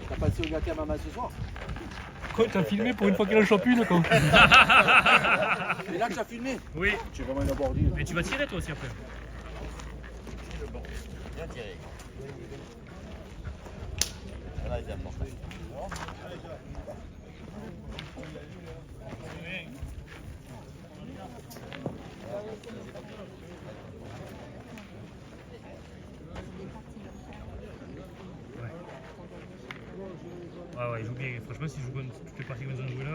T'as passé au gâteau à maman ce soir? Quoi, t'as filmé pour une fois qu'il en chope une, quoi. C'est là que tu as filmé? Oui. Tu es vraiment un abordi. Mais tu vas tirer toi aussi après. Bien tiré. Voilà, il est important. Ouais, il joue bien. Franchement, s'il joue comme toutes les parties qu'ils ont joué là.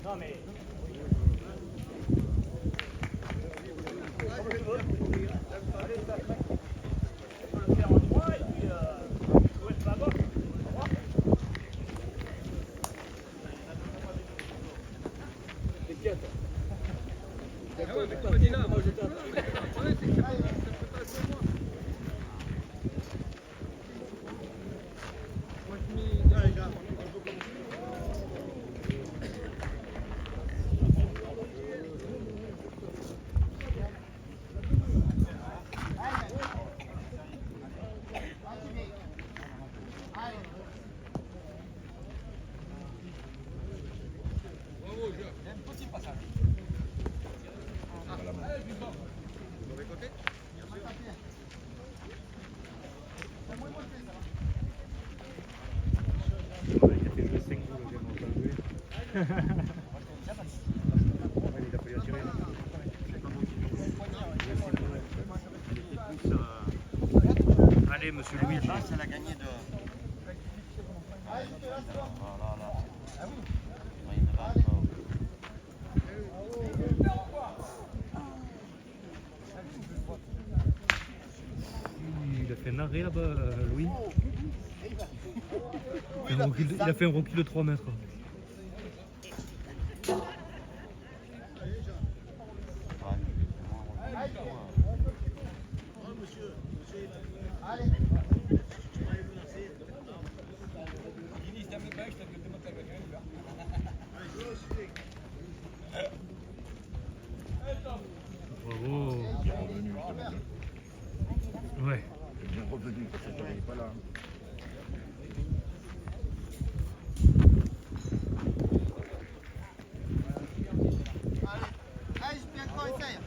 Non mais... Allez, monsieur Luigi. Là, c'est la gagnée de... Voilà, là. Oui, Il a fait un arrêt là-bas, Louis. Il a fait un recul de 3 mètres. Bravo. Il est revenu. Ouais. Il est bien revenu parce que je n'avais pas là. Allez, je suis bien essaye.